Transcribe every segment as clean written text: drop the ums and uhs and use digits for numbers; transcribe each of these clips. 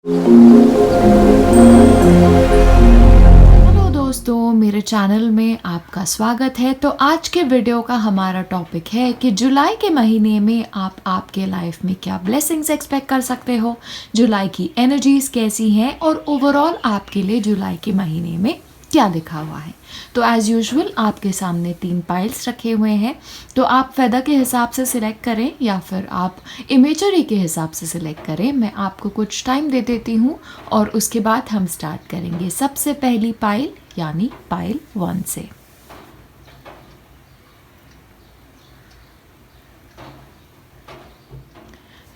Hello दोस्तों, मेरे channel में आपका स्वागत है। तो आज के वीडियो का हमारा टॉपिक है कि जुलाई के महीने में आप आपके लाइफ में क्या ब्लेसिंग्स एक्सपेक्ट कर सकते हो, जुलाई की एनर्जीज कैसी हैं और ओवरऑल आपके लिए जुलाई के महीने में क्या लिखा हुआ है। तो एज़ यूजुअल आपके सामने 3 पाइल्स रखे हुए हैं, तो आप फेदर के हिसाब से सिलेक्ट करें या फिर आप इमेजरी के हिसाब से सिलेक्ट करें। मैं आपको कुछ टाइम दे देती हूँ और उसके बाद हम स्टार्ट करेंगे सबसे पहली पाइल यानी पाइल 1 से।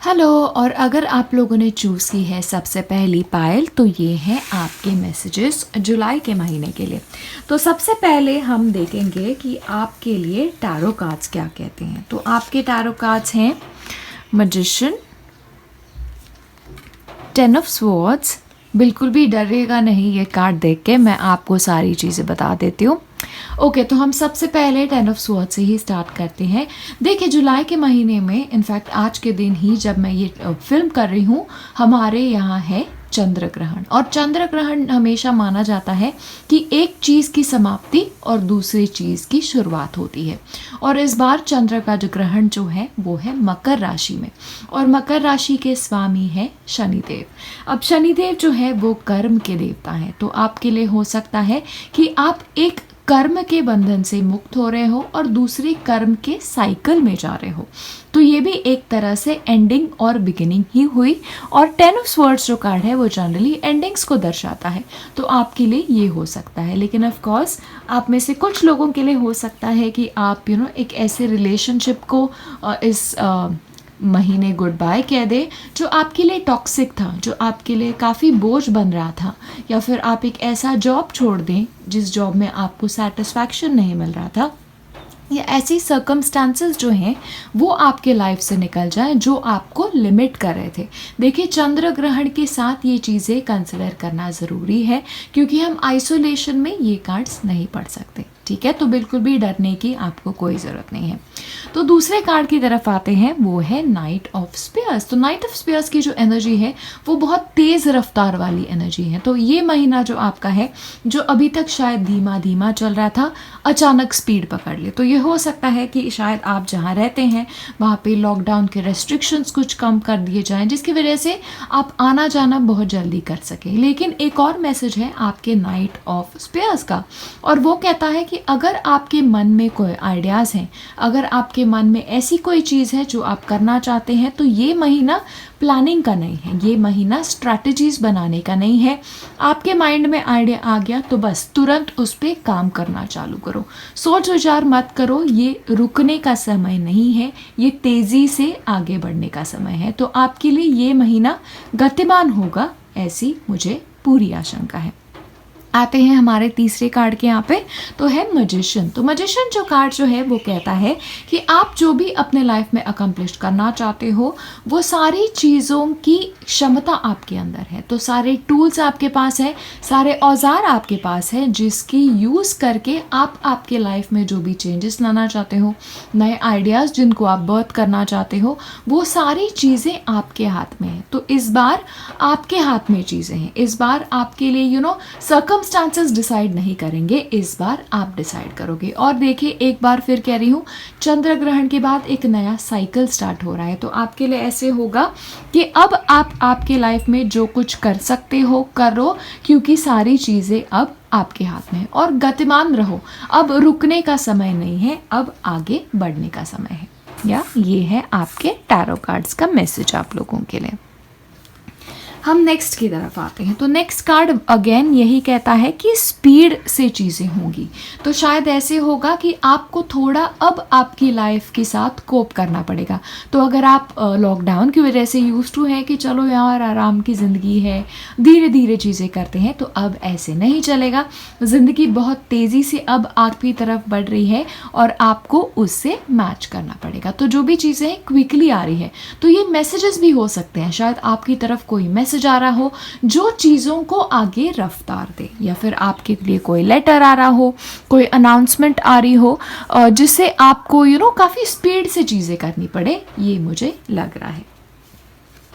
हेलो, और अगर आप लोगों ने चूज़ की है सबसे पहली पायल, तो ये हैं आपके मैसेजेस जुलाई के महीने के लिए। तो सबसे पहले हम देखेंगे कि आपके लिए टैरो कार्ड्स क्या कहते हैं। तो आपके टैरो कार्ड्स हैं मैजिशियन, 10 ऑफ स्वॉर्ड्स। बिल्कुल भी डरिएगा नहीं ये कार्ड देख के, मैं आपको सारी चीज़ें बता देती हूँ। ओके, तो हम सबसे पहले 10 ऑफ स्वॉर्ड्स से ही स्टार्ट करते हैं। देखिए, जुलाई के महीने में इनफैक्ट आज के दिन ही जब मैं ये फिल्म कर रही हूँ, हमारे यहाँ है चंद्र ग्रहण। और चंद्र ग्रहण हमेशा माना जाता है कि एक चीज़ की समाप्ति और दूसरी चीज़ की शुरुआत होती है। और इस बार चंद्र का जो ग्रहण जो है वो है मकर राशि में, और मकर राशि के स्वामी है शनिदेव। अब शनिदेव जो है वो कर्म के देवता हैं, तो आपके लिए हो सकता है कि आप एक कर्म के बंधन से मुक्त हो रहे हो और दूसरे कर्म के साइकिल में जा रहे हो। तो ये भी एक तरह से एंडिंग और बिगिनिंग ही हुई। और 10 ऑफ स्वर्ड्स जो कार्ड है वो जनरली एंडिंग्स को दर्शाता है, तो आपके लिए ये हो सकता है। लेकिन ऑफ कोर्स आप में से कुछ लोगों के लिए हो सकता है कि आप एक ऐसे रिलेशनशिप को इस महीने गुड बाय कह दे जो आपके लिए टॉक्सिक था, जो आपके लिए काफ़ी बोझ बन रहा था, या फिर आप एक ऐसा जॉब छोड़ दें जिस जॉब में आपको सेटिस्फैक्शन नहीं मिल रहा था, या ऐसी सर्कमस्टांसेस जो हैं वो आपके लाइफ से निकल जाएं जो आपको लिमिट कर रहे थे। देखिए, चंद्र ग्रहण के साथ ये चीज़ें कंसिडर करना ज़रूरी है, क्योंकि हम आइसोलेशन में ये कार्ड्स नहीं पढ़ सकते। ठीक है, तो बिल्कुल भी डरने की आपको कोई ज़रूरत नहीं है। तो दूसरे कार्ड की तरफ आते हैं, वो है नाइट ऑफ स्पीयर्स। तो नाइट ऑफ स्पीयर्स की जो एनर्जी है वो बहुत तेज़ रफ्तार वाली एनर्जी है। तो ये महीना जो आपका है, जो अभी तक शायद धीमा धीमा चल रहा था, अचानक स्पीड पकड़ ले। तो ये हो सकता है कि शायद आप जहाँ रहते हैं वहाँ पे लॉकडाउन के रेस्ट्रिक्शंस कुछ कम कर दिए जाएं, जिसकी वजह से आप आना जाना बहुत जल्दी कर सकें। लेकिन एक और मैसेज है आपके नाइट ऑफ स्पीयर्स का, और वो कहता है कि अगर आपके मन में कोई आइडियाज़ हैं, अगर आपके मन में ऐसी कोई चीज़ है जो आप करना चाहते हैं, तो ये महीना प्लानिंग का नहीं है, ये महीना स्ट्रैटेजीज बनाने का नहीं है। आपके माइंड में आइडिया आ गया तो बस तुरंत उस पर काम करना चालू करो, सोच विचार मत करो। ये रुकने का समय नहीं है, ये तेज़ी से आगे बढ़ने का समय है। तो आपके लिए ये महीना गतिमान होगा, ऐसी मुझे पूरी आशंका है। आते हैं हमारे तीसरे कार्ड के यहाँ पे, तो है मैजिशियन। तो मैजिशियन जो कार्ड जो है वो कहता है कि आप जो भी अपने लाइफ में अकम्प्लिश करना चाहते हो, वो सारी चीज़ों की क्षमता आपके अंदर है। तो सारे टूल्स आपके पास है, सारे औजार आपके पास है, जिसकी यूज़ करके आप आपके लाइफ में जो भी चेंजेस लाना चाहते हो, नए आइडियाज़ जिनको आप बर्थ करना चाहते हो, वो सारी चीज़ें आपके हाथ में है। तो इस बार आपके हाथ में चीज़ें हैं। इस बार आपके लिए सर्कमस्टांसेस डिसाइड नहीं करेंगे, इस बार आप डिसाइड करोगे। और देखिए, एक बार फिर कह रही हूँ, चंद्र ग्रहण के बाद एक नया साइकिल स्टार्ट हो रहा है। तो आपके लिए ऐसे होगा कि अब आप आपके लाइफ में जो कुछ कर सकते हो करो, क्योंकि सारी चीज़ें अब आपके हाथ में है। और गतिमान रहो, अब रुकने का समय नहीं है, अब आगे बढ़ने का समय है। या ये है आपके टैरो कार्ड्स का मैसेज आप लोगों के लिए। हम नेक्स्ट की तरफ आते हैं। तो नेक्स्ट कार्ड अगेन यही कहता है कि स्पीड से चीज़ें होंगी। तो शायद ऐसे होगा कि आपको थोड़ा अब आपकी लाइफ के साथ कोप करना पड़ेगा। तो अगर आप लॉकडाउन की वजह से यूज टू हैं कि चलो यार आराम की ज़िंदगी है, धीरे धीरे चीज़ें करते हैं, तो अब ऐसे नहीं चलेगा। ज़िंदगी बहुत तेज़ी से अब आपकी तरफ बढ़ रही है और आपको उससे मैच करना पड़ेगा। तो जो भी चीज़ें क्विकली आ रही है, तो ये मैसेजेस भी हो सकते हैं। शायद आपकी तरफ कोई मैसेज आ रहा हो जो चीज़ों को आगे रफ्तार दे, या फिर आपके लिए कोई लेटर आ रहा हो, कोई अनाउंसमेंट आ रही हो, जिससे आपको काफ़ी स्पीड से चीज़ें करनी पड़े, ये मुझे लग रहा है।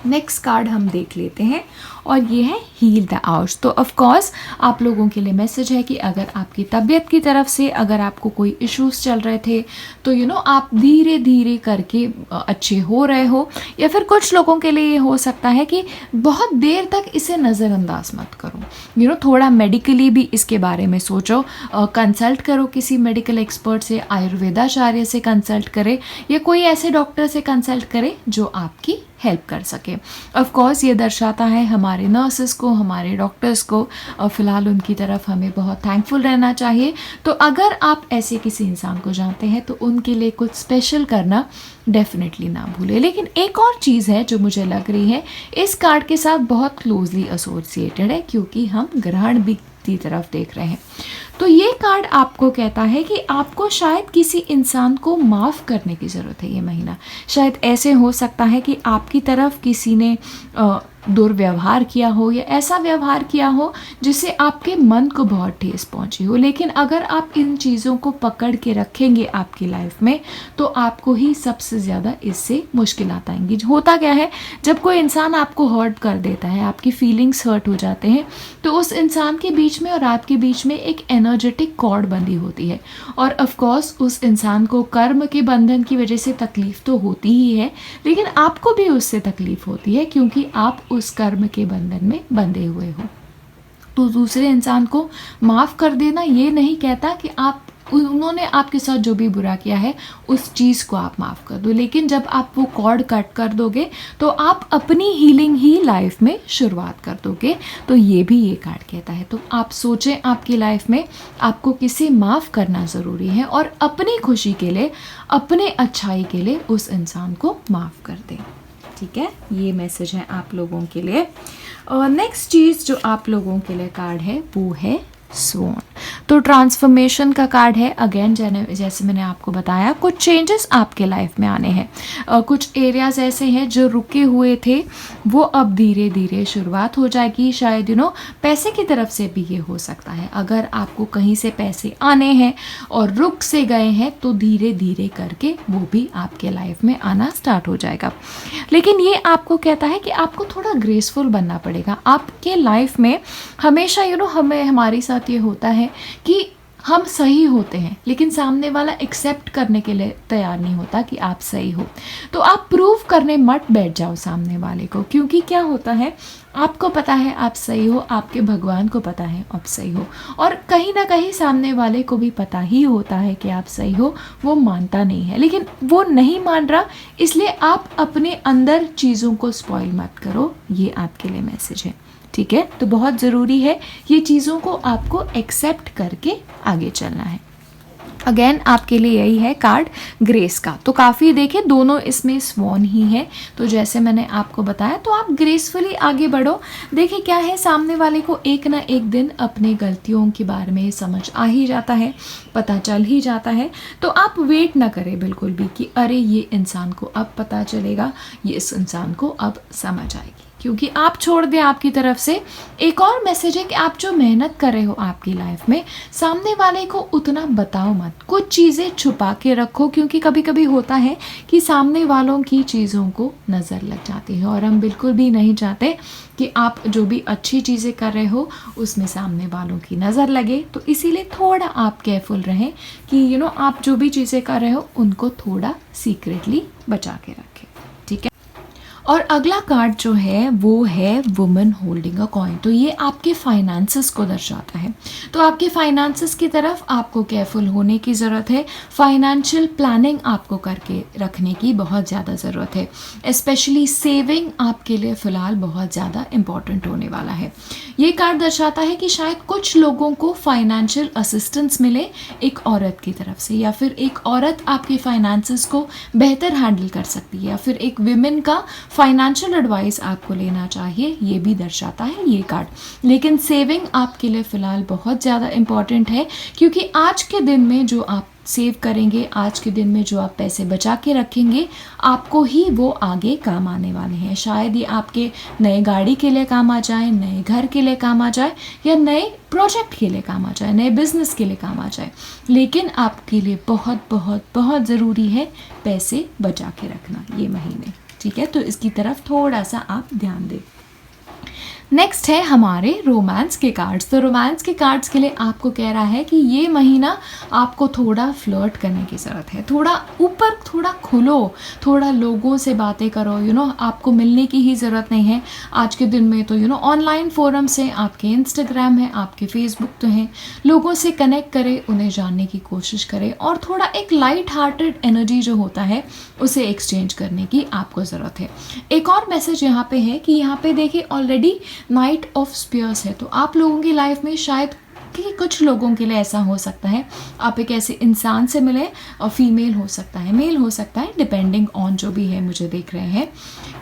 नेक्स्ट कार्ड हम देख लेते हैं और ये है हील द आउट्स। तो ऑफ कोर्स आप लोगों के लिए मैसेज है कि अगर आपकी तबीयत की तरफ से अगर आपको कोई इश्यूज चल रहे थे तो आप धीरे धीरे करके अच्छे हो रहे हो, या फिर कुछ लोगों के लिए ये हो सकता है कि बहुत देर तक इसे नज़रअंदाज मत करो। थोड़ा मेडिकली भी इसके बारे में सोचो, कंसल्ट करो किसी मेडिकल एक्सपर्ट से, आयुर्वेदाचार्य से कंसल्ट करे या कोई ऐसे डॉक्टर से कंसल्ट करे जो आपकी हेल्प कर सके। ऑफ कोर्स ये दर्शाता है हमारे नर्सेस को, हमारे डॉक्टर्स को, और फिलहाल उनकी तरफ हमें बहुत थैंकफुल रहना चाहिए। तो अगर आप ऐसे किसी इंसान को जानते हैं तो उनके लिए कुछ स्पेशल करना डेफिनेटली ना भूलें। लेकिन एक और चीज़ है जो मुझे लग रही है इस कार्ड के साथ बहुत क्लोजली एसोसिएटेड है, क्योंकि हम ग्रहण भी की तरफ देख रहे हैं। तो ये कार्ड आपको कहता है कि आपको शायद किसी इंसान को माफ़ करने की ज़रूरत है ये महीना। शायद ऐसे हो सकता है कि आपकी तरफ किसी ने दुर्व्यवहार किया हो या ऐसा व्यवहार किया हो जिससे आपके मन को बहुत ठेस पहुंची हो। लेकिन अगर आप इन चीज़ों को पकड़ के रखेंगे आपकी लाइफ में तो आपको ही सबसे ज़्यादा इससे मुश्किलात आएंगी। होता क्या है, जब कोई इंसान आपको हर्ट कर देता है, आपकी फीलिंग्स हर्ट हो जाते हैं, तो उस इंसान के बीच में और आपके बीच में एक एनर्जेटिक कॉर्ड बंधी होती है। और ऑफ कोर्स उस इंसान को कर्म के बंधन की वजह से तकलीफ तो होती ही है, लेकिन आपको भी उससे तकलीफ होती है क्योंकि आप उस कर्म के बंधन में बंधे हुए हो। तो दूसरे इंसान को माफ़ कर देना ये नहीं कहता कि आप उन्होंने आपके साथ जो भी बुरा किया है उस चीज़ को आप माफ़ कर दो, लेकिन जब आप वो कॉर्ड कट कर दोगे तो आप अपनी हीलिंग ही लाइफ में शुरुआत कर दोगे। तो ये भी ये कार्ड कहता है। तो आप सोचें आपकी लाइफ में आपको किसे माफ़ करना ज़रूरी है और अपनी खुशी के लिए, अपने अच्छाई के लिए उस इंसान को माफ़ कर दें। ठीक है, ये मैसेज है आप लोगों के लिए। और नेक्स्ट चीज़ जो आप लोगों के लिए कार्ड है वो है स्वॉन। तो ट्रांसफॉर्मेशन का कार्ड है। अगेन जैसे मैंने आपको बताया कुछ चेंजेस आपके लाइफ में आने हैं। कुछ एरियाज ऐसे हैं जो रुके हुए थे, वो अब धीरे धीरे शुरुआत हो जाएगी। शायद पैसे की तरफ से भी ये हो सकता है। अगर आपको कहीं से पैसे आने हैं और रुक से गए हैं तो धीरे धीरे करके वो भी आपके लाइफ में आना स्टार्ट हो जाएगा। लेकिन ये आपको कहता है कि आपको थोड़ा ग्रेसफुल बनना पड़ेगा। आपके लाइफ में हमेशा हमें हमारे साथ ये होता है कि हम सही होते हैं लेकिन सामने वाला एक्सेप्ट करने के लिए तैयार नहीं होता कि आप सही हो। तो आप प्रूव करने मत बैठ जाओ सामने वाले को, क्योंकि क्या होता है, आपको पता है आप सही हो, आपके भगवान को पता है आप सही हो, और कहीं ना कहीं सामने वाले को भी पता ही होता है कि आप सही हो। वो मानता नहीं है, लेकिन वो नहीं मान रहा, इसलिए आप अपने अंदर चीज़ों को स्पॉइल मत करो। ये आपके लिए मैसेज है। ठीक है, तो बहुत ज़रूरी है ये चीज़ों को आपको एक्सेप्ट करके आगे चलना है। अगेन आपके लिए यही है कार्ड ग्रेस का। तो काफ़ी देखें दोनों इसमें स्वॉन ही है। तो जैसे मैंने आपको बताया तो आप ग्रेसफुली आगे बढ़ो। देखिए क्या है, सामने वाले को एक ना एक दिन अपने गलतियों के बारे में समझ आ ही जाता है, पता चल ही जाता है। तो आप वेट ना करें बिल्कुल भी कि अरे ये इंसान को अब पता चलेगा, ये इस इंसान को अब समझ आएगी, क्योंकि आप छोड़ दें आपकी तरफ से। एक और मैसेज है कि आप जो मेहनत कर रहे हो आपकी लाइफ में, सामने वाले को उतना बताओ मत, कुछ चीज़ें छुपा के रखो, क्योंकि कभी कभी होता है कि सामने वालों की चीज़ों को नज़र लग जाती है और हम बिल्कुल भी नहीं चाहते कि आप जो भी अच्छी चीज़ें कर रहे हो उसमें सामने वालों की नज़र लगे। तो इसीलिए थोड़ा आप केयरफुल रहें कि आप जो भी चीज़ें कर रहे हो उनको थोड़ा सीक्रेटली बचा के रखें। ठीक है। और अगला कार्ड जो है वो है वुमन होल्डिंग अ कॉइन। तो ये आपके फाइनेंसेस को दर्शाता है। तो आपके फाइनेंसेस की तरफ आपको केयरफुल होने की ज़रूरत है। फाइनेंशियल प्लानिंग आपको करके रखने की बहुत ज़्यादा ज़रूरत है। स्पेशली सेविंग आपके लिए फ़िलहाल बहुत ज़्यादा इम्पॉर्टेंट होने वाला है। ये कार्ड दर्शाता है कि शायद कुछ लोगों को फाइनेंशियल असिस्टेंस मिले एक औरत की तरफ से, या फिर एक औरत आपके फाइनेंसेस को बेहतर हैंडल कर सकती है, या फिर एक विमेन का फाइनेंशियल एडवाइस आपको लेना चाहिए। ये भी दर्शाता है ये कार्ड। लेकिन सेविंग आपके लिए फ़िलहाल बहुत ज़्यादा इम्पॉर्टेंट है, क्योंकि आज के दिन में जो आप सेव करेंगे, आज के दिन में जो आप पैसे बचा के रखेंगे, आपको ही वो आगे काम आने वाले हैं। शायद ये आपके नए गाड़ी के लिए काम आ जाए, नए घर के लिए काम आ जाए, या नए प्रोजेक्ट के लिए काम आ जाए, नए बिजनेस के लिए काम आ जाए। लेकिन आपके लिए बहुत बहुत बहुत ज़रूरी है पैसे बचा के रखना ये महीने। ठीक है, तो इसकी तरफ थोड़ा सा आप ध्यान दें। नेक्स्ट है हमारे रोमांस के कार्ड्स। तो रोमांस के कार्ड्स के लिए आपको कह रहा है कि ये महीना आपको थोड़ा फ्लर्ट करने की ज़रूरत है, थोड़ा ऊपर, थोड़ा खुलो, थोड़ा लोगों से बातें करो। आपको मिलने की ही ज़रूरत नहीं है आज के दिन में। तो ऑनलाइन फोरम्स हैं, आपके इंस्टाग्राम है, आपके फेसबुक तो हैं, लोगों से कनेक्ट करें, उन्हें जानने की कोशिश करें और थोड़ा एक लाइट हार्टेड एनर्जी जो होता है उसे एक्सचेंज करने की आपको ज़रूरत है। एक और मैसेज यहाँ पे है कि यहाँ पे देखिए ऑलरेडी नाइट ऑफ स्पीयर्स है, तो आप लोगों की लाइफ में शायद कि कुछ लोगों के लिए ऐसा हो सकता है आप एक ऐसे इंसान से मिले, और फीमेल हो सकता है, मेल हो सकता है, डिपेंडिंग ऑन जो भी है मुझे देख रहे हैं,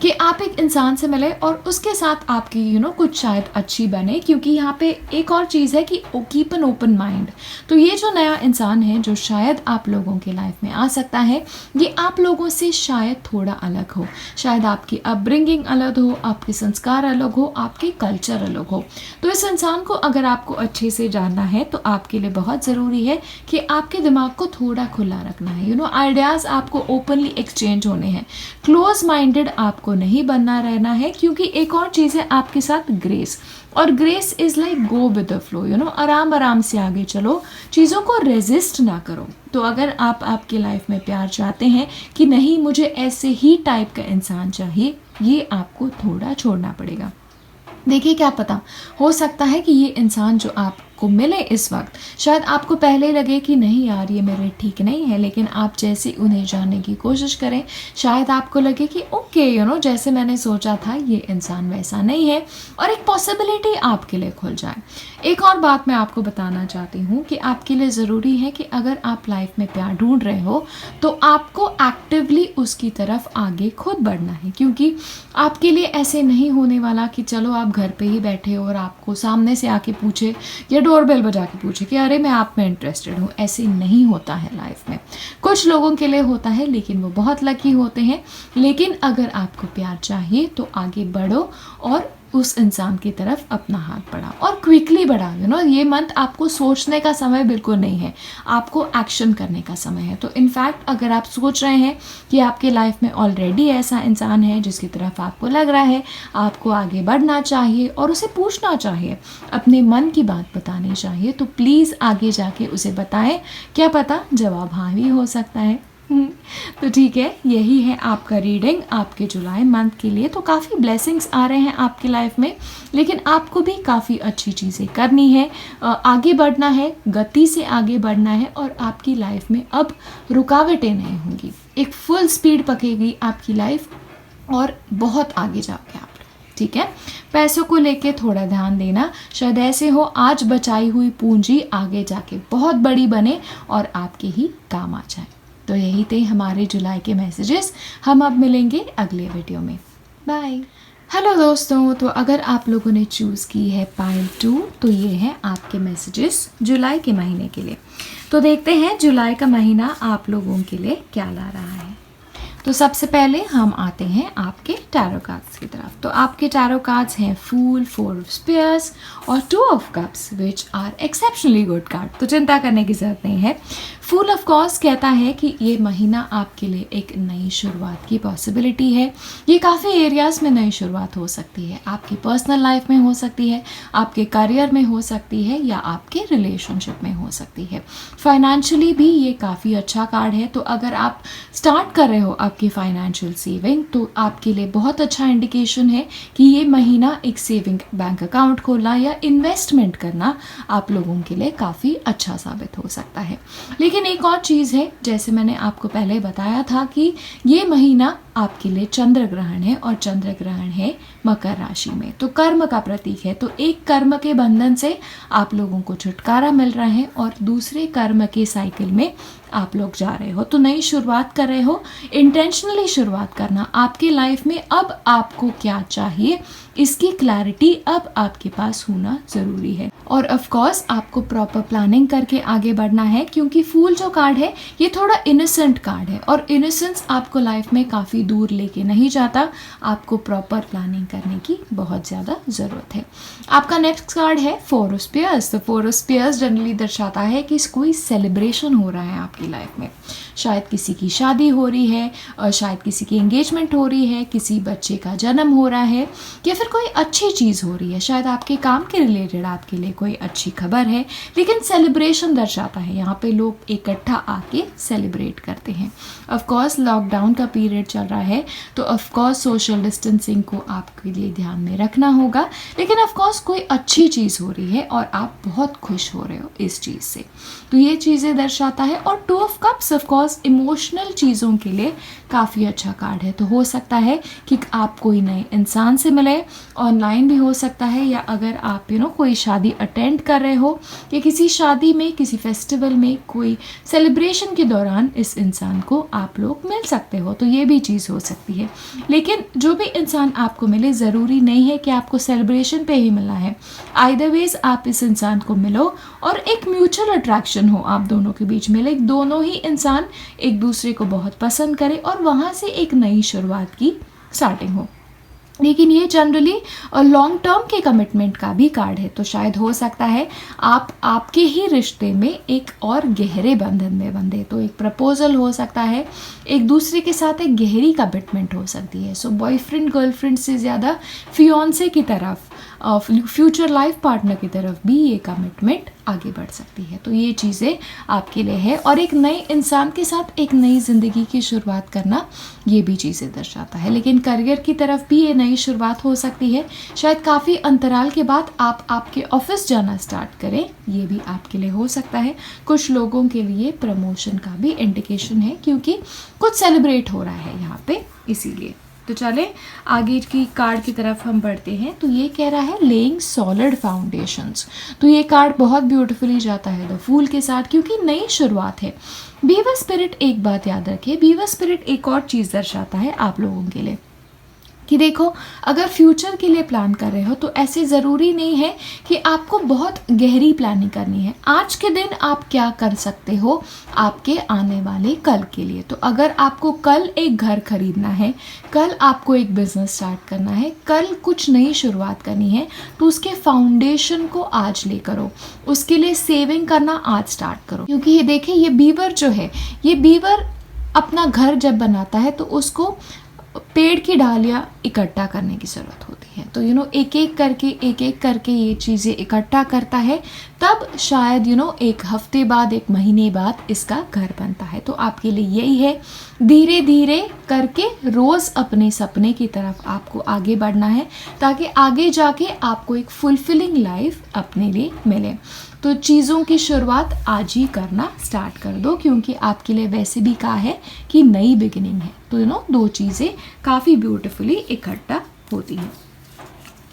कि आप एक इंसान से मिले और उसके साथ आपकी कुछ शायद अच्छी बने। क्योंकि यहाँ पे एक और चीज़ है कि कीप एन ओपन माइंड। तो ये जो नया इंसान है जो शायद आप लोगों के लाइफ में आ सकता है, ये आप लोगों से शायद थोड़ा अलग हो, शायद आपकी अपब्रिंगिंग अलग हो, आपके संस्कार अलग हो, आपके कल्चर अलग हो। तो इस इंसान को अगर आपको अच्छे से जानना है तो आपके लिए बहुत ज़रूरी है कि आपके दिमाग को थोड़ा खुला रखना है। आइडियाज़ आपको ओपनली एक्सचेंज होने हैं, क्लोज माइंडेड आपको नहीं बनना रहना है। क्योंकि एक और चीज़ है आपके साथ ग्रेस, और grace is like go with the flow. आराम आराम से आगे चलो, चीज़ों को रेजिस्ट ना करो। तो अगर आप आपकी लाइफ में प्यार चाहते हैं कि नहीं मुझे ऐसे ही टाइप का इंसान चाहिए, ये आपको थोड़ा छोड़ना पड़ेगा। देखिए क्या पता, हो सकता है कि ये इंसान जो आपको मिले इस वक्त, शायद आपको पहले लगे कि नहीं यार ये मेरे ठीक नहीं है, लेकिन आप जैसे उन्हें जानने की कोशिश करें शायद आपको लगे कि ओके जैसे मैंने सोचा था ये इंसान वैसा नहीं है, और एक पॉसिबिलिटी आपके लिए खुल जाए। एक और बात मैं आपको बताना चाहती हूँ कि आपके लिए ज़रूरी है कि अगर आप लाइफ में प्यार ढूंढ रहे हो तो आपको एक्टिवली उसकी तरफ आगे खुद बढ़ना है। क्योंकि आपके लिए ऐसे नहीं होने वाला कि चलो आप घर पे ही बैठे हो और आपको सामने से आके पूछे या डोरबेल बजा के पूछे कि अरे मैं आप में इंटरेस्टेड हूँ। ऐसे नहीं होता है लाइफ में, कुछ लोगों के लिए होता है लेकिन वो बहुत लकी होते हैं। लेकिन अगर आपको प्यार चाहिए तो आगे बढ़ो और उस इंसान की तरफ अपना हाथ बढ़ाओ, और क्विकली बढ़ाओ। ये मंथ आपको सोचने का समय बिल्कुल नहीं है, आपको एक्शन करने का समय है। तो इनफैक्ट अगर आप सोच रहे हैं कि आपके लाइफ में ऑलरेडी ऐसा इंसान है जिसकी तरफ आपको लग रहा है, आपको आगे बढ़ना चाहिए और उसे पूछना चाहिए, अपने मन की बात बतानी चाहिए, तो प्लीज़ आगे जाके उसे बताएं, क्या पता जवाब हाँ भी हो सकता है। तो ठीक है, यही है आपका रीडिंग आपके जुलाई मंथ के लिए। तो काफ़ी ब्लेसिंग्स आ रहे हैं आपकी लाइफ में, लेकिन आपको भी काफ़ी अच्छी चीज़ें करनी है, आगे बढ़ना है, गति से आगे बढ़ना है, और आपकी लाइफ में अब रुकावटें नहीं होंगी, एक फुल स्पीड पकेगी आपकी लाइफ और बहुत आगे जाओगे आप। ठीक है, पैसों को लेके थोड़ा ध्यान देना, शायद ऐसे हो आज बचाई हुई पूंजी आगे जाके बहुत बड़ी बने और आपके ही काम आ जाए। तो यही थे हमारे जुलाई के मैसेजेस। हम अब मिलेंगे अगले वीडियो में। बाय। हेलो दोस्तों, तो अगर आप लोगों ने चूज़ की है पाइल 2 तो ये है आपके मैसेजेस जुलाई के महीने के लिए। तो देखते हैं जुलाई का महीना आप लोगों के लिए क्या ला रहा है। तो सबसे पहले हम आते हैं आपके टैरो कार्ड्स की तरफ। तो आपके टैरो कार्ड्स हैं फूल, 4 ऑफ स्पीयर्स और 2 of cups which are exceptionally good card. तो चिंता करने की ज़रूरत नहीं है। फूल ऑफ कोर्स कहता है कि ये महीना आपके लिए एक नई शुरुआत की पॉसिबिलिटी है। ये काफ़ी एरियाज़ में नई शुरुआत हो सकती है, आपकी पर्सनल लाइफ में हो सकती है, आपके करियर में हो सकती है, या आपके रिलेशनशिप में हो सकती है। फाइनेंशियली भी ये काफ़ी अच्छा कार्ड है। तो अगर आप स्टार्ट कर रहे हो आपकी फाइनेंशियल सेविंग तो आपके लिए बहुत अच्छा इंडिकेशन है कि ये महीना एक सेविंग बैंक अकाउंट खोलना या इन्वेस्टमेंट करना आप लोगों के लिए काफ़ी अच्छा साबित हो सकता है। लेकिन एक और चीज़ है, जैसे मैंने आपको पहले बताया था कि ये महीना आपके लिए चंद्र ग्रहण है और चंद्र ग्रहण है मकर राशि में, तो कर्म का प्रतीक है। तो एक कर्म के बंधन से आप लोगों को छुटकारा मिल रहा है और दूसरे कर्म के साइकिल में आप लोग जा रहे हो। तो नई शुरुआत कर रहे हो, इंटेंशनली शुरुआत करना। आपकी लाइफ में अब आपको क्या चाहिए इसकी क्लैरिटी अब आपके पास होना ज़रूरी है। और ऑफ कोर्स आपको प्रॉपर प्लानिंग करके आगे बढ़ना है, क्योंकि फूल जो कार्ड है ये थोड़ा इनोसेंट कार्ड है और इनोसेंस आपको लाइफ में काफ़ी दूर लेके नहीं जाता। आपको प्रॉपर प्लानिंग करने की बहुत ज़्यादा ज़रूरत है। आपका नेक्स्ट कार्ड है 4 ऑफ स्पीयर्स। तो 4 ऑफ स्पीयर्स जनरली दर्शाता है कि कोई सेलिब्रेशन हो रहा है आपकी लाइफ में, शायद किसी की शादी हो रही है, और शायद किसी की एंगेजमेंट हो रही है, किसी बच्चे का जन्म हो रहा है, या फिर कोई अच्छी चीज़ हो रही है, शायद आपके काम के रिलेटेड आपके लिए कोई अच्छी खबर है। लेकिन सेलिब्रेशन दर्शाता है, यहाँ पे लोग इकट्ठा आके सेलिब्रेट करते हैं। ऑफकोर्स लॉकडाउन का पीरियड चल रहा है, तो ऑफकोर्स सोशल डिस्टेंसिंग को आपके लिए ध्यान में रखना होगा, लेकिन ऑफकोर्स कोई अच्छी चीज़ हो रही है और आप बहुत खुश हो रहे हो इस चीज़ से, तो ये चीज़ें दर्शाता है। और 2 ऑफ कप्स ऑफकोर्स इमोशनल चीज़ों के लिए काफ़ी अच्छा कार्ड है। तो हो सकता है कि आप कोई नए इंसान से मिले, ऑनलाइन भी हो सकता है, या अगर आप कोई शादी अटेंड कर रहे हो, या किसी शादी में, किसी फेस्टिवल में, कोई सेलिब्रेशन के दौरान इस इंसान को आप लोग मिल सकते हो, तो ये भी चीज़ हो सकती है। लेकिन जो भी इंसान आपको मिले, ज़रूरी नहीं है कि आपको सेलिब्रेशन पे ही मिलना है। आइदर वेज आप इस इंसान को मिलो और एक म्यूचुअल अट्रैक्शन हो आप दोनों के बीच में, लाइक दोनों ही इंसान एक दूसरे को बहुत पसंद करें और वहाँ से एक नई शुरुआत की स्टार्टिंग हो। लेकिन ये जनरली लॉन्ग टर्म के कमिटमेंट का भी कार्ड है, तो शायद हो सकता है आप आपके ही रिश्ते में एक और गहरे बंधन में बंधे, तो एक प्रपोजल हो सकता है, एक दूसरे के साथ एक गहरी कमिटमेंट हो सकती है। सो बॉयफ्रेंड गर्लफ्रेंड से ज़्यादा फियोन्से की तरफ, फ्यूचर लाइफ पार्टनर की तरफ भी ये कमिटमेंट आगे बढ़ सकती है। तो ये चीज़ें आपके लिए है, और एक नए इंसान के साथ एक नई ज़िंदगी की शुरुआत करना, ये भी चीज़ें दर्शाता है। लेकिन करियर की तरफ भी ये नई शुरुआत हो सकती है, शायद काफ़ी अंतराल के बाद आप आपके ऑफिस जाना स्टार्ट करें, ये भी आपके लिए हो सकता है। कुछ लोगों के लिए प्रमोशन का भी इंडिकेशन है, क्योंकि कुछ सेलिब्रेट हो रहा है यहाँ पे, इसीलिए। तो चलें आगे की कार्ड की तरफ हम बढ़ते हैं। तो ये कह रहा है लेइंग सॉलिड फाउंडेशंस। तो ये कार्ड बहुत ब्यूटीफुली जाता है द फूल के साथ, क्योंकि नई शुरुआत है। बीवर स्पिरिट, एक बात याद रखिए, बीवर स्पिरिट एक और चीज़ दर्शाता है आप लोगों के लिए कि देखो, अगर फ्यूचर के लिए प्लान कर रहे हो तो ऐसे ज़रूरी नहीं है कि आपको बहुत गहरी प्लानिंग करनी है। आज के दिन आप क्या कर सकते हो आपके आने वाले कल के लिए। तो अगर आपको कल एक घर खरीदना है, कल आपको एक बिजनेस स्टार्ट करना है, कल कुछ नई शुरुआत करनी है, तो उसके फाउंडेशन को आज ले करो, उसके लिए सेविंग करना आज स्टार्ट करो। क्योंकि ये देखिए, ये बीवर जो है, ये बीवर अपना घर जब बनाता है तो उसको पेड़ की डालियाँ इकट्ठा करने की ज़रूरत होती है। तो एक एक करके ये चीज़ें इकट्ठा करता है, तब शायद एक हफ्ते बाद, एक महीने बाद इसका घर बनता है। तो आपके लिए यही है, धीरे धीरे करके रोज़ अपने सपने की तरफ आपको आगे बढ़ना है, ताकि आगे जाके आपको एक फुलफिलिंग लाइफ अपने लिए मिले। तो चीज़ों की शुरुआत आज ही करना स्टार्ट कर दो, क्योंकि आपके लिए वैसे भी कहा है कि नई बिगिनिंग है। तो दो चीज़ें काफ़ी ब्यूटीफुली इकट्ठा होती हैं।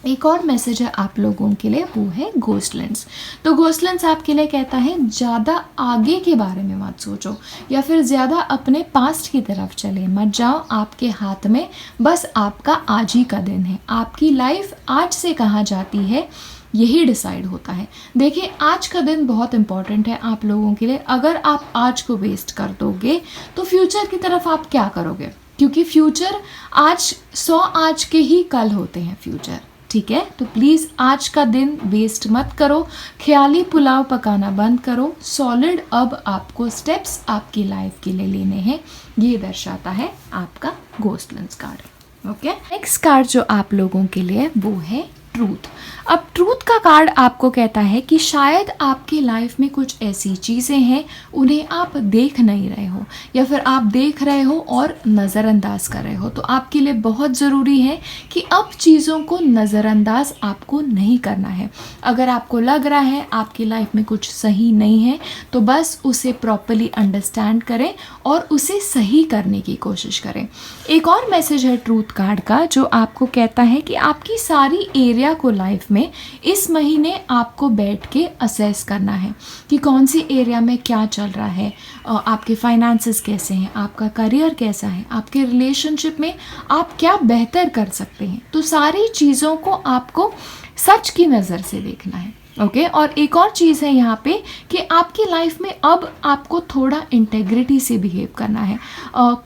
एक और मैसेज है आप लोगों के लिए, वो है घोस्टलैंड्स। तो घोस्टलैंड्स आपके लिए कहता है ज़्यादा आगे के बारे में मत सोचो, या फिर ज़्यादा अपने पास्ट की तरफ चले मत जाओ। आपके हाथ में बस आपका आज ही का दिन है। आपकी लाइफ आज से कहाँ जाती है यही डिसाइड होता है। देखिए, आज का दिन बहुत इंपॉर्टेंट है आप लोगों के लिए। अगर आप आज को वेस्ट कर दोगे तो फ्यूचर की तरफ आप क्या करोगे, क्योंकि फ्यूचर आज 100 आज के ही कल होते हैं फ्यूचर, ठीक है। तो प्लीज़ आज का दिन वेस्ट मत करो, ख्याली पुलाव पकाना बंद करो। सॉलिड अब आपको स्टेप्स आपकी लाइफ के लिए लेने हैं, ये दर्शाता है आपका घोस्टलैंड्स कार्ड। ओके, नेक्स्ट कार्ड जो आप लोगों के लिए वो है ट्रूथ। अब ट्रूथ का कार्ड आपको कहता है कि शायद आपकी लाइफ में कुछ ऐसी चीज़ें हैं उन्हें आप देख नहीं रहे हो, या फिर आप देख रहे हो और नज़रअंदाज कर रहे हो। तो आपके लिए बहुत ज़रूरी है कि अब चीज़ों को नज़रअंदाज आपको नहीं करना है। अगर आपको लग रहा है आपकी लाइफ में कुछ सही नहीं है, तो बस उसे प्रॉपरली अंडरस्टैंड करें और उसे सही करने की कोशिश करें। एक और मैसेज है ट्रूथ कार्ड का, जो आपको कहता है कि आपकी सारी एरिया को लाइफ में इस महीने आपको बैठ के असेस करना है कि कौन सी एरिया में क्या चल रहा है, आपके फाइनेंसेस कैसे हैं, आपका करियर कैसा है, आपके रिलेशनशिप में आप क्या बेहतर कर सकते हैं। तो सारी चीज़ों को आपको सच की नज़र से देखना है। ओके, और एक और चीज़ है यहाँ पे कि आपकी लाइफ में अब आपको थोड़ा इंटेग्रिटी से बिहेव करना है।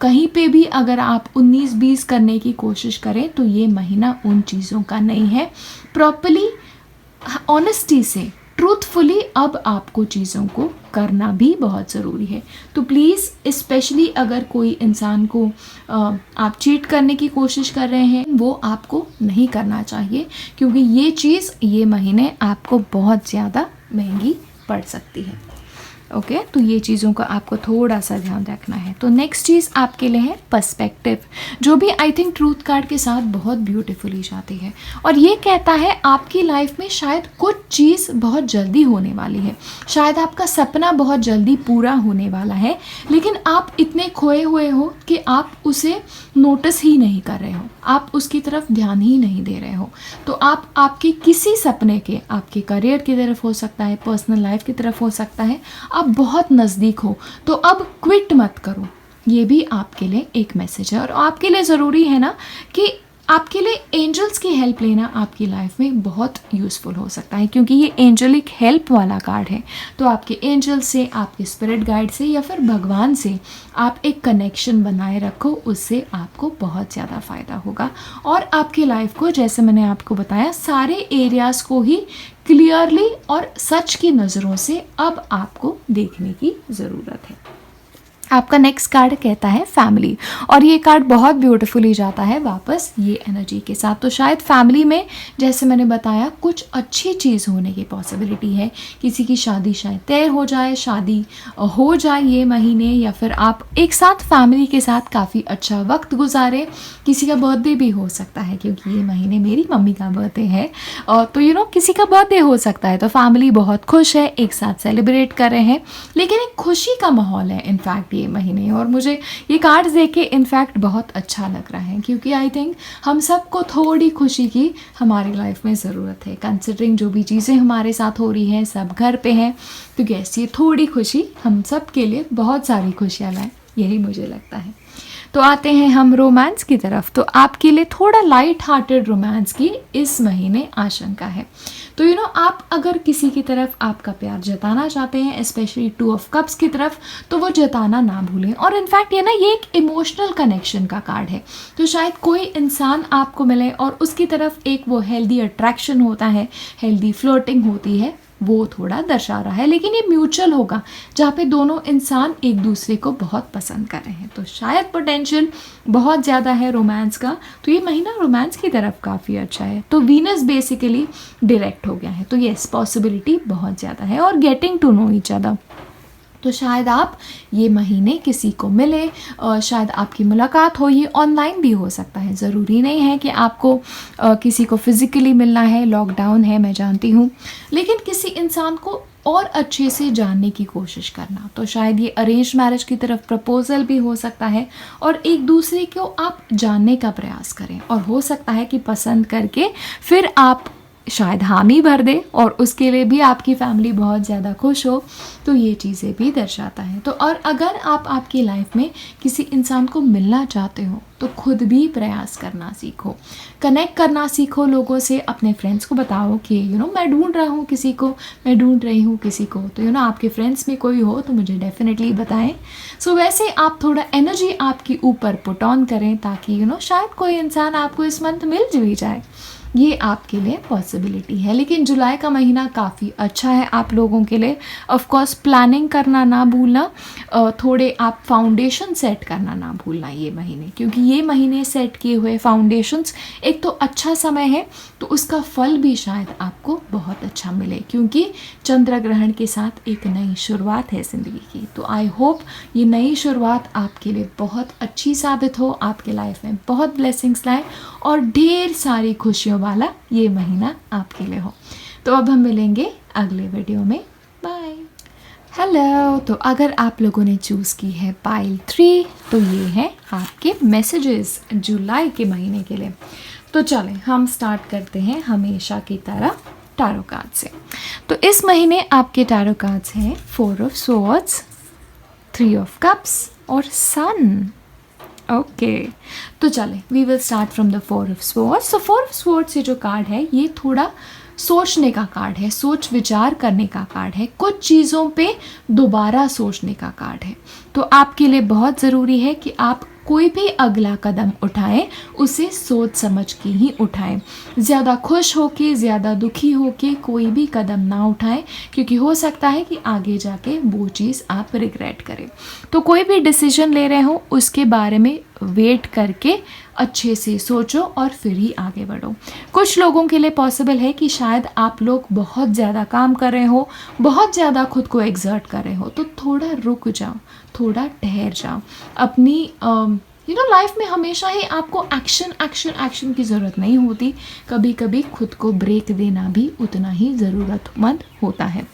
कहीं पे भी अगर आप 19-20 करने की कोशिश करें तो ये महीना उन चीज़ों का नहीं है। प्रॉपरली ऑनेस्टी से, ट्रू ट्रूथफुली अब आपको चीज़ों को करना भी बहुत ज़रूरी है। तो प्लीज़, स्पेशली अगर कोई इंसान को आप चीट करने की कोशिश कर रहे हैं, वो आपको नहीं करना चाहिए, क्योंकि ये चीज़ ये महीने आपको बहुत ज़्यादा महंगी पड़ सकती है। ओके, तो ये चीज़ों का आपको थोड़ा सा ध्यान रखना है। तो नेक्स्ट चीज़ आपके लिए है पर्सपेक्टिव, जो भी आई थिंक ट्रूथ कार्ड के साथ बहुत ब्यूटीफुली जाती है, और ये कहता है आपकी लाइफ में शायद कुछ चीज़ बहुत जल्दी होने वाली है, शायद आपका सपना बहुत जल्दी पूरा होने वाला है, लेकिन आप इतने खोए हुए हो कि आप उसे नोटिस ही नहीं कर रहे हो, आप उसकी तरफ ध्यान ही नहीं दे रहे हो। तो आप आपके किसी सपने के, आपके करियर की तरफ हो सकता है, पर्सनल लाइफ की तरफ हो सकता है, आप बहुत नज़दीक हो, तो अब क्विट मत करो। ये भी आपके लिए एक मैसेज है, और आपके लिए ज़रूरी है ना कि आपके लिए एंजल्स की हेल्प लेना आपकी लाइफ में बहुत यूज़फुल हो सकता है, क्योंकि ये एंजलिक हेल्प वाला कार्ड है। तो आपके एंजल से, आपके स्पिरिट गाइड से या फिर भगवान से आप एक कनेक्शन बनाए रखो, उससे आपको बहुत ज़्यादा फ़ायदा होगा, और आपकी लाइफ को, जैसे मैंने आपको बताया, सारे एरियाज़ को ही क्लियरली और सच की नज़रों से अब आपको देखने की ज़रूरत है। आपका नेक्स्ट कार्ड कहता है फैमिली, और ये कार्ड बहुत ब्यूटीफुली जाता है वापस ये एनर्जी के साथ। तो शायद फैमिली में, जैसे मैंने बताया, कुछ अच्छी चीज़ होने की पॉसिबिलिटी है। किसी की शादी शायद तय हो जाए, शादी हो जाए ये महीने, या फिर आप एक साथ फैमिली के साथ काफ़ी अच्छा वक्त गुजारें। किसी का बर्थडे भी हो सकता है, क्योंकि ये महीने मेरी मम्मी का बर्थडे है, तो किसी का बर्थडे हो सकता है, तो फैमिली बहुत खुश है, एक साथ सेलिब्रेट कर रहे हैं, लेकिन एक खुशी का माहौल है इनफैक्ट ये महीने। और मुझे ये कार्ड्स देख के इनफैक्ट बहुत अच्छा लग रहा है, क्योंकि आई थिंक हम सबको थोड़ी खुशी की हमारी लाइफ में ज़रूरत है, कंसिडरिंग जो भी चीज़ें हमारे साथ हो रही हैं, सब घर पे हैं, तो गैस ये थोड़ी खुशी हम सब के लिए बहुत सारी खुशियाँ लाए, यही मुझे लगता है। तो आते हैं हम रोमांस की तरफ। तो आपके लिए थोड़ा लाइट हार्टेड रोमांस की इस महीने आशंका है। तो आप अगर किसी की तरफ आपका प्यार जताना चाहते हैं, स्पेशली 2 ऑफ कप्स की तरफ, तो वो जताना ना भूलें। और इनफैक्ट ये एक इमोशनल कनेक्शन का कार्ड है। तो शायद कोई इंसान आपको मिले और उसकी तरफ एक वो हेल्दी अट्रैक्शन होता है, हेल्दी फ्लर्टिंग होती है, वो थोड़ा दर्शा रहा है, लेकिन ये म्यूचुअल होगा, जहाँ पे दोनों इंसान एक दूसरे को बहुत पसंद कर रहे हैं। तो शायद पोटेंशियल बहुत ज़्यादा है रोमांस का, तो ये महीना रोमांस की तरफ काफ़ी अच्छा है। तो वीनस बेसिकली डायरेक्ट हो गया है, तो येस, पॉसिबिलिटी बहुत ज़्यादा है। और getting to know each other, तो शायद आप ये महीने किसी को मिले, शायद आपकी मुलाकात हो, ये ऑनलाइन भी हो सकता है, ज़रूरी नहीं है कि आपको किसी को फिज़िकली मिलना है, लॉकडाउन है मैं जानती हूँ, लेकिन किसी इंसान को और अच्छे से जानने की कोशिश करना। तो शायद ये अरेंज मैरिज की तरफ प्रपोजल भी हो सकता है, और एक दूसरे को आप जानने का प्रयास करें, और हो सकता है कि पसंद करके फिर आप शायद हामी भर दे, और उसके लिए भी आपकी फैमिली बहुत ज़्यादा खुश हो, तो ये चीज़ें भी दर्शाता है। तो और अगर आप आपकी लाइफ में किसी इंसान को मिलना चाहते हो, तो खुद भी प्रयास करना सीखो, कनेक्ट करना सीखो लोगों से। अपने फ्रेंड्स को बताओ कि मैं ढूंढ रहा हूँ किसी को, मैं ढूंढ रही हूँ किसी को। तो आपके फ्रेंड्स में कोई हो तो मुझे डेफिनेटली बताएं। सो वैसे आप थोड़ा एनर्जी आपके ऊपर पुट ऑन करें, ताकि शायद कोई इंसान आपको इस मंथ मिल भी जाए, ये आपके लिए पॉसिबिलिटी है। लेकिन जुलाई का महीना काफ़ी अच्छा है आप लोगों के लिए। ऑफ कोर्स प्लानिंग करना ना भूलना, थोड़े आप फाउंडेशन सेट करना ना भूलना ये महीने, क्योंकि ये महीने सेट किए हुए फाउंडेशंस एक तो अच्छा समय है, तो उसका फल भी शायद आपको बहुत अच्छा मिले, क्योंकि चंद्र ग्रहण के साथ एक नई शुरुआत है ज़िंदगी की। तो आई होप ये नई शुरुआत आपके लिए बहुत अच्छी साबित हो, आपके लाइफ में बहुत ब्लेसिंग्स लाए, और ढेर सारी खुशियों वाला ये महीना आपके लिए हो। तो अब हम मिलेंगे अगले वीडियो में। बाय। हेलो। तो अगर आप लोगों ने चूज़ की है पाइल 3, तो ये है आपके मैसेजेस जुलाई के महीने के लिए। तो चलें हम स्टार्ट करते हैं हमेशा की तरह टैरो कार्ड से। तो इस महीने आपके टैरो कार्ड्स हैं 4 ऑफ स्वॉर्ड्स, 3 ऑफ कप्स और सन। ओके, तो चलें we will start from the 4 of swords. तो 4 ऑफ स्वॉर्ड्स ये जो कार्ड है, ये थोड़ा सोचने का कार्ड है, सोच विचार करने का कार्ड है, कुछ चीज़ों पे दोबारा सोचने का कार्ड है। तो आपके लिए बहुत ज़रूरी है कि आप कोई भी अगला कदम उठाएं उसे सोच समझ के ही उठाएं। ज़्यादा खुश होके, ज़्यादा दुखी होके कोई भी कदम ना उठाएं, क्योंकि हो सकता है कि आगे जाके वो चीज़ आप रिग्रेट करें। तो कोई भी डिसीजन ले रहे हो उसके बारे में वेट करके अच्छे से सोचो और फिर ही आगे बढ़ो। कुछ लोगों के लिए पॉसिबल है कि शायद आप लोग बहुत ज़्यादा काम कर रहे हो, बहुत ज़्यादा खुद को एक्सर्ट कर रहे हो, तो थोड़ा रुक जाओ, थोड़ा ठहर जाओ। अपनी लाइफ में हमेशा ही आपको एक्शन एक्शन एक्शन की ज़रूरत नहीं होती, कभी कभी खुद को ब्रेक देना भी उतना ही ज़रूरतमंद होता है।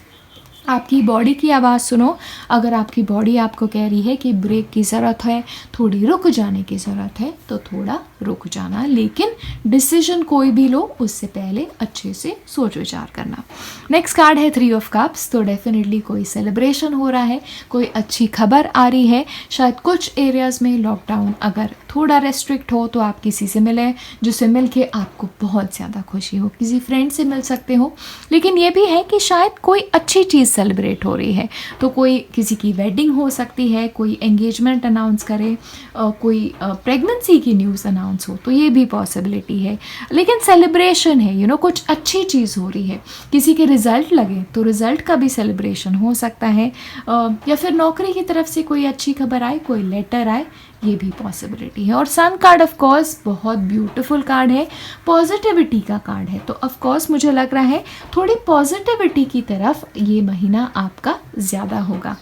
आपकी बॉडी की आवाज़ सुनो। अगर आपकी बॉडी आपको कह रही है कि ब्रेक की ज़रूरत है, थोड़ी रुक जाने की ज़रूरत है, तो थोड़ा रुक जाना, लेकिन डिसीजन कोई भी लो उससे पहले अच्छे से सोच विचार करना। नेक्स्ट कार्ड है 3 ऑफ कप्स। तो डेफिनेटली कोई सेलिब्रेशन हो रहा है, कोई अच्छी खबर आ रही है। शायद कुछ एरियाज़ में लॉकडाउन अगर थोड़ा रेस्ट्रिक्ट हो तो आप किसी से मिलें जिससे मिल के आपको बहुत ज़्यादा खुशी हो, किसी फ्रेंड से मिल सकते हो। लेकिन ये भी है कि शायद कोई अच्छी चीज़ सेलिब्रेट हो रही है, तो कोई किसी की वेडिंग हो सकती है, कोई एंगेजमेंट अनाउंस करे, कोई प्रेगनेंसी की न्यूज़ अनाउंस हो, तो ये भी पॉसिबिलिटी है। लेकिन सेलिब्रेशन है, कुछ अच्छी चीज़ हो रही है। किसी के रिज़ल्ट लगे तो रिज़ल्ट का भी सेलिब्रेशन हो सकता है, या फिर नौकरी की तरफ से कोई अच्छी खबर आए, कोई लेटर आए, ये भी पॉसिबिलिटी है। और सन कार्ड ऑफ कोर्स बहुत ब्यूटीफुल कार्ड है, पॉजिटिविटी का कार्ड है, तो ऑफ कोर्स मुझे लग रहा है थोड़ी पॉजिटिविटी की तरफ ये महीना आपका ज़्यादा होगा।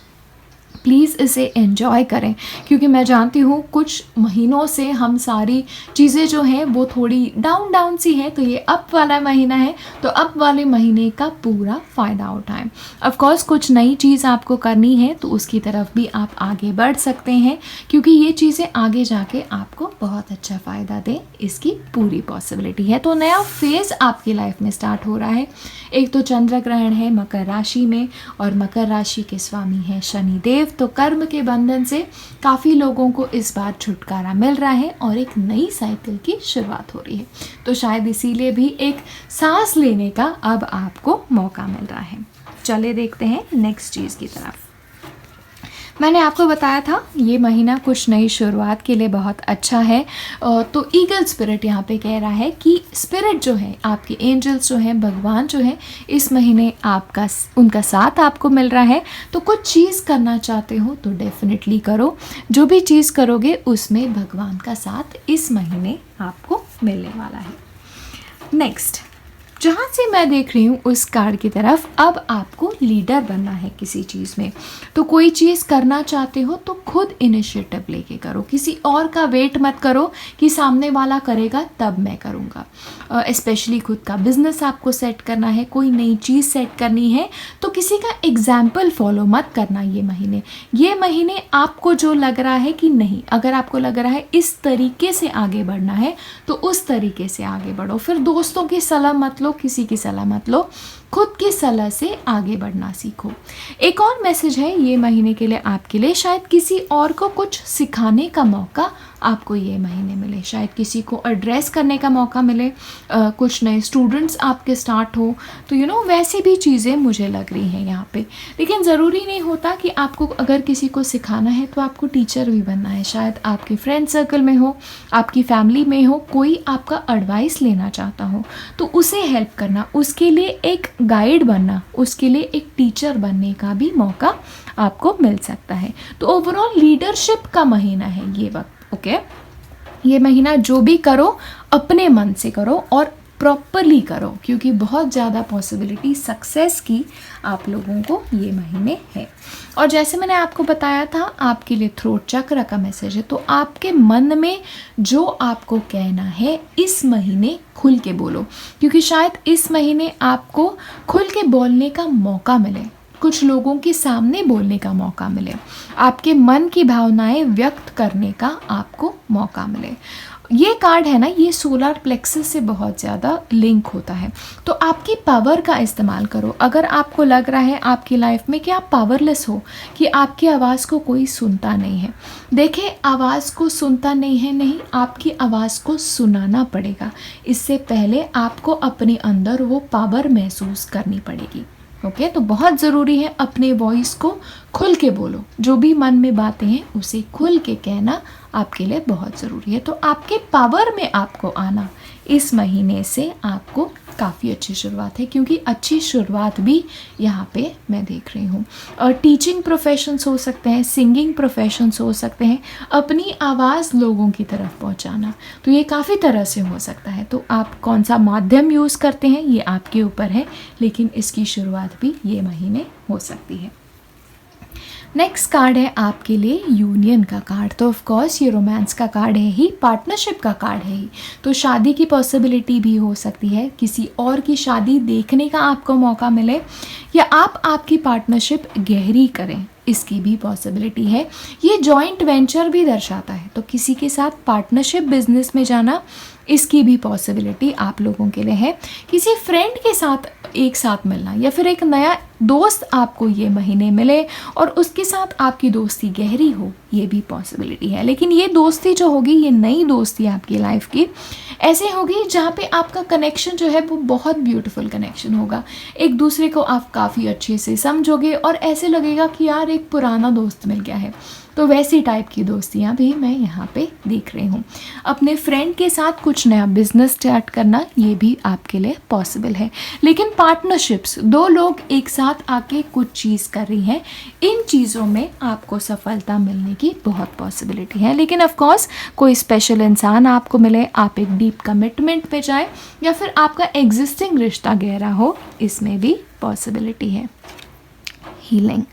प्लीज़ इसे एंजॉय करें, क्योंकि मैं जानती हूँ कुछ महीनों से हम सारी चीज़ें जो हैं वो थोड़ी डाउन डाउन सी हैं, तो ये अप वाला महीना है, तो अप वाले महीने का पूरा फ़ायदा उठाएं। ऑफ कोर्स कुछ नई चीज़ आपको करनी है तो उसकी तरफ भी आप आगे बढ़ सकते हैं, क्योंकि ये चीज़ें आगे जाके आपको बहुत अच्छा फ़ायदा दें, इसकी पूरी पॉसिबिलिटी है। तो नया फेज़ आपकी लाइफ में स्टार्ट हो रहा है। एक तो चंद्र ग्रहण है मकर राशि में, और मकर राशि के स्वामी हैं शनिदेव, तो कर्म के बंधन से काफ़ी लोगों को इस बार छुटकारा मिल रहा है और एक नई साइकिल की शुरुआत हो रही है। तो शायद इसीलिए भी एक सांस लेने का अब आपको मौका मिल रहा है। चलिए देखते हैं नेक्स्ट चीज़ की तरफ। मैंने आपको बताया था ये महीना कुछ नई शुरुआत के लिए बहुत अच्छा है। तो ईगल स्पिरिट यहाँ पे कह रहा है कि स्पिरिट जो है, आपके एंजल्स जो हैं, भगवान जो हैं, इस महीने आपका उनका साथ आपको मिल रहा है। तो कुछ चीज़ करना चाहते हो तो डेफिनेटली करो। जो भी चीज़ करोगे उसमें भगवान का साथ इस महीने आपको मिलने वाला है। नेक्स्ट, जहाँ से मैं देख रही हूँ उस कार्ड की तरफ, अब आपको लीडर बनना है किसी चीज़ में। तो कोई चीज़ करना चाहते हो तो खुद इनिशिएटिव लेके करो, किसी और का वेट मत करो कि सामने वाला करेगा तब मैं करूँगा। स्पेशली खुद का बिजनेस आपको सेट करना है, कोई नई चीज़ सेट करनी है, तो किसी का एग्जाम्पल फॉलो मत करना ये महीने आपको जो लग रहा है कि नहीं, अगर आपको लग रहा है इस तरीके से आगे बढ़ना है तो उस तरीके से आगे बढ़ो। फिर दोस्तों की सलाह मत लो, किसी की सलाह मत लो, खुद की सलाह से आगे बढ़ना सीखो। एक और मैसेज है ये महीने के लिए आपके लिए, शायद किसी और को कुछ सिखाने का मौका आपको ये महीने मिले, शायद किसी को एड्रेस करने का मौका मिले, कुछ नए स्टूडेंट्स आपके स्टार्ट हो, तो वैसी भी चीज़ें मुझे लग रही हैं यहाँ पे। लेकिन ज़रूरी नहीं होता कि आपको अगर किसी को सिखाना है तो आपको टीचर भी बनना है। शायद आपके फ्रेंड सर्कल में हो, आपकी फैमिली में हो, कोई आपका एडवाइस लेना चाहता हो तो उसे हेल्प करना, उसके लिए एक गाइड बनना, उसके लिए एक टीचर बनने का भी मौका आपको मिल सकता है। तो ओवरऑल लीडरशिप का महीना है ये वक्त। ओके, ये महीना जो भी करो अपने मन से करो और प्रॉपरली करो, क्योंकि बहुत ज़्यादा पॉसिबिलिटी सक्सेस की आप लोगों को ये महीने है। और जैसे मैंने आपको बताया था आपके लिए थ्रोट चक्र का मैसेज है, तो आपके मन में जो आपको कहना है इस महीने खुल के बोलो, क्योंकि शायद इस महीने आपको खुल के बोलने का मौका मिले, कुछ लोगों के सामने बोलने का मौका मिले, आपके मन की भावनाएं व्यक्त करने का आपको मौका मिले। ये कार्ड है ना, ये सोलर प्लेक्सस से बहुत ज़्यादा लिंक होता है, तो आपकी पावर का इस्तेमाल करो। अगर आपको लग रहा है आपकी लाइफ में कि आप पावरलेस हो, कि आपकी आवाज़ को कोई सुनता नहीं है, देखिए आवाज़ को सुनता नहीं, आपकी आवाज़ को सुनाना पड़ेगा। इससे पहले आपको अपने अंदर वो पावर महसूस करनी पड़ेगी। ओके तो बहुत ज़रूरी है अपने वॉइस को खुल के बोलो, जो भी मन में बातें हैं उसे खुल के कहना आपके लिए बहुत ज़रूरी है। तो आपके पावर में आपको आना इस महीने से आपको काफ़ी अच्छी शुरुआत है, क्योंकि अच्छी शुरुआत भी यहाँ पे मैं देख रही हूँ। और टीचिंग प्रोफेशंस हो सकते हैं, सिंगिंग प्रोफेशंस हो सकते हैं, अपनी आवाज़ लोगों की तरफ पहुँचाना, तो ये काफ़ी तरह से हो सकता है। तो आप कौन सा माध्यम यूज़ करते हैं ये आपके ऊपर है, लेकिन इसकी शुरुआत भी ये महीने हो सकती है। नेक्स्ट कार्ड है आपके लिए यूनियन का कार्ड। तो ऑफ कोर्स ये रोमांस का कार्ड है ही, पार्टनरशिप का कार्ड है ही, तो शादी की पॉसिबिलिटी भी हो सकती है, किसी और की शादी देखने का आपको मौका मिले, या आप आपकी पार्टनरशिप गहरी करें, इसकी भी पॉसिबिलिटी है। ये जॉइंट वेंचर भी दर्शाता है, तो किसी के साथ पार्टनरशिप बिजनेस में जाना, इसकी भी पॉसिबिलिटी आप लोगों के लिए है। किसी फ्रेंड के साथ एक साथ मिलना, या फिर एक नया दोस्त आपको ये महीने मिले और उसके साथ आपकी दोस्ती गहरी हो, ये भी पॉसिबिलिटी है। लेकिन ये दोस्ती जो होगी, ये नई दोस्ती आपकी लाइफ की ऐसे होगी जहाँ पे आपका कनेक्शन जो है वो बहुत ब्यूटीफुल कनेक्शन होगा, एक दूसरे को आप काफ़ी अच्छे से समझोगे और ऐसे लगेगा कि यार एक पुराना दोस्त मिल गया है। तो वैसी टाइप की दोस्तियाँ भी मैं यहाँ पे देख रही हूँ। अपने फ्रेंड के साथ कुछ नया बिजनेस स्टार्ट करना, ये भी आपके लिए पॉसिबल है। लेकिन पार्टनरशिप्स, दो लोग एक साथ आके कुछ चीज़ कर रही हैं, इन चीज़ों में आपको सफलता मिलने की बहुत पॉसिबिलिटी है। लेकिन ऑफ कोर्स कोई स्पेशल इंसान आपको मिले, आप एक डीप कमिटमेंट पे जाए, या फिर आपका एग्जिस्टिंग रिश्ता गहरा हो, इसमें भी पॉसिबिलिटी है। हीलिंग,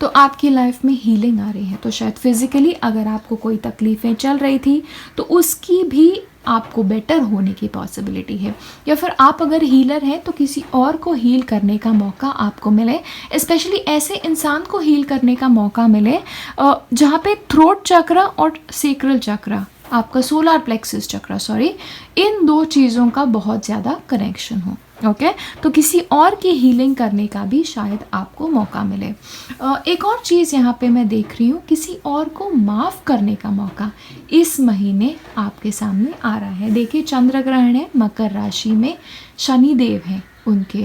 तो आपकी लाइफ में हीलिंग आ रही है, तो शायद फिजिकली अगर आपको कोई तकलीफ़ें चल रही थी तो उसकी भी आपको बेटर होने की पॉसिबिलिटी है, या फिर आप अगर हीलर हैं तो किसी और को हील करने का मौका आपको मिले, स्पेशली ऐसे इंसान को हील करने का मौका मिले जहाँ पे थ्रोट चक्र और सेक्रल चक्र, आपका सोलर प्लेक्सस चक्र सॉरी, इन दो चीज़ों का बहुत ज़्यादा कनेक्शन हो। ओके तो किसी और की हीलिंग करने का भी शायद आपको मौका मिले। एक और चीज़ यहाँ पे मैं देख रही हूँ, किसी और को माफ़ करने का मौका इस महीने आपके सामने आ रहा है। देखिए चंद्र ग्रहण है, मकर राशि में शनि देव हैं उनके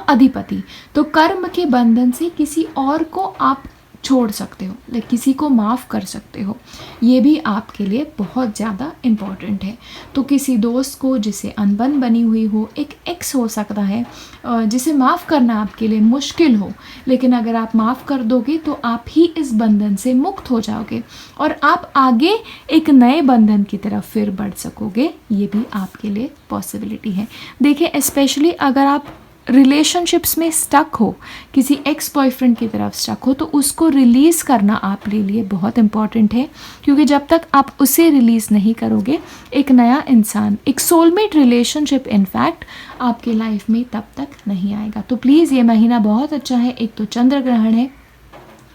अधिपति, तो कर्म के बंधन से किसी और को आप छोड़ सकते हो, किसी को माफ़ कर सकते हो, ये भी आपके लिए बहुत ज़्यादा इम्पॉर्टेंट है। तो किसी दोस्त को जिसे अनबन बनी हुई हो, एक एक्स हो सकता है जिसे माफ़ करना आपके लिए मुश्किल हो, लेकिन अगर आप माफ़ कर दोगे तो आप ही इस बंधन से मुक्त हो जाओगे और आप आगे एक नए बंधन की तरफ फिर बढ़ सकोगे, ये भी आपके लिए पॉसिबिलिटी है। देखिए स्पेशली अगर आप रिलेशनशिप्स में स्टक हो, किसी एक्स बॉयफ्रेंड की तरफ स्टक हो, तो उसको रिलीज़ करना आपके लिए बहुत इम्पॉर्टेंट है, क्योंकि जब तक आप उसे रिलीज़ नहीं करोगे, एक नया इंसान, एक सोलमेट रिलेशनशिप इनफैक्ट आपकी लाइफ में तब तक नहीं आएगा। तो प्लीज़ ये महीना बहुत अच्छा है। एक तो चंद्र ग्रहण है,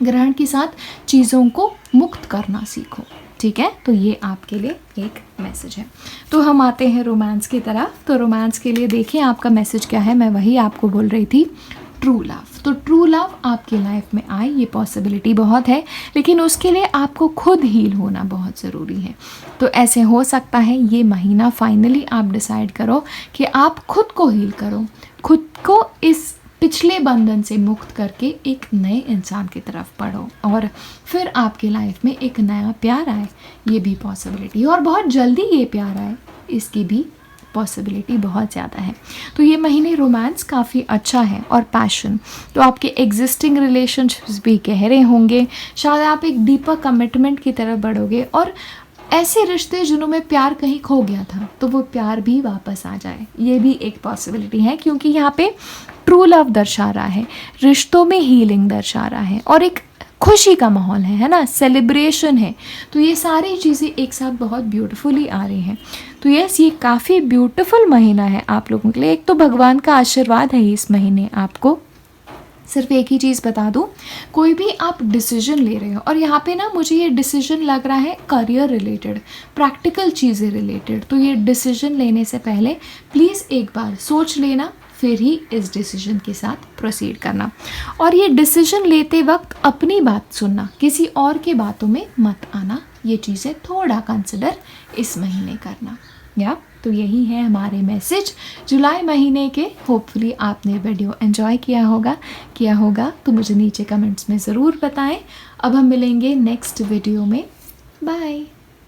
ग्रहण के साथ चीज़ों को मुक्त करना सीखो, ठीक है। तो ये आपके लिए एक मैसेज है। तो हम आते हैं रोमांस की तरफ। तो रोमांस के लिए देखिए आपका मैसेज क्या है, मैं वही आपको बोल रही थी, ट्रू लव। तो ट्रू लव आपकी लाइफ में आए, ये पॉसिबिलिटी बहुत है, लेकिन उसके लिए आपको खुद हील होना बहुत ज़रूरी है। तो ऐसे हो सकता है ये महीना फाइनली आप डिसाइड करो कि आप खुद को हील करो, खुद को इस पिछले बंधन से मुक्त करके एक नए इंसान की तरफ बढ़ो और फिर आपकी लाइफ में एक नया प्यार आए, ये भी पॉसिबिलिटी है। और बहुत जल्दी ये प्यार आए, इसकी भी पॉसिबिलिटी बहुत ज़्यादा है। तो ये महीने रोमांस काफ़ी अच्छा है। और पैशन, तो आपके एग्जिस्टिंग रिलेशनशिप्स भी गहरे होंगे, शायद आप एक डीपर कमिटमेंट की तरफ बढ़ोगे और ऐसे रिश्ते जिन्हों में प्यार कहीं खो गया था तो वो प्यार भी वापस आ जाए, ये भी एक पॉसिबिलिटी है, क्योंकि यहाँ पे ट्रू लव दर्शा रहा है, रिश्तों में हीलिंग दर्शा रहा है और एक खुशी का माहौल है ना, सेलिब्रेशन है। तो ये सारी चीज़ें एक साथ बहुत ब्यूटीफुली आ रही हैं। तो यस, ये काफ़ी ब्यूटीफुल महीना है आप लोगों के लिए। एक तो भगवान का आशीर्वाद है इस महीने आपको। सिर्फ एक ही चीज़ बता दूँ, कोई भी आप डिसीजन ले रहे हो, और यहाँ पे ना मुझे ये डिसीजन लग रहा है करियर रिलेटेड, प्रैक्टिकल चीज़ें रिलेटेड, तो ये डिसीजन लेने से पहले प्लीज़ एक बार सोच लेना, फिर ही इस डिसीजन के साथ प्रोसीड करना। और ये डिसीजन लेते वक्त अपनी बात सुनना, किसी और के बातों में मत आना, ये चीज़ें थोड़ा कंसिडर इस महीने करना। या तो यही है हमारे मैसेज जुलाई महीने के। होपफुली आपने वीडियो एंजॉय किया होगा तो मुझे नीचे कमेंट्स में ज़रूर बताएं। अब हम मिलेंगे नेक्स्ट वीडियो में। बाय।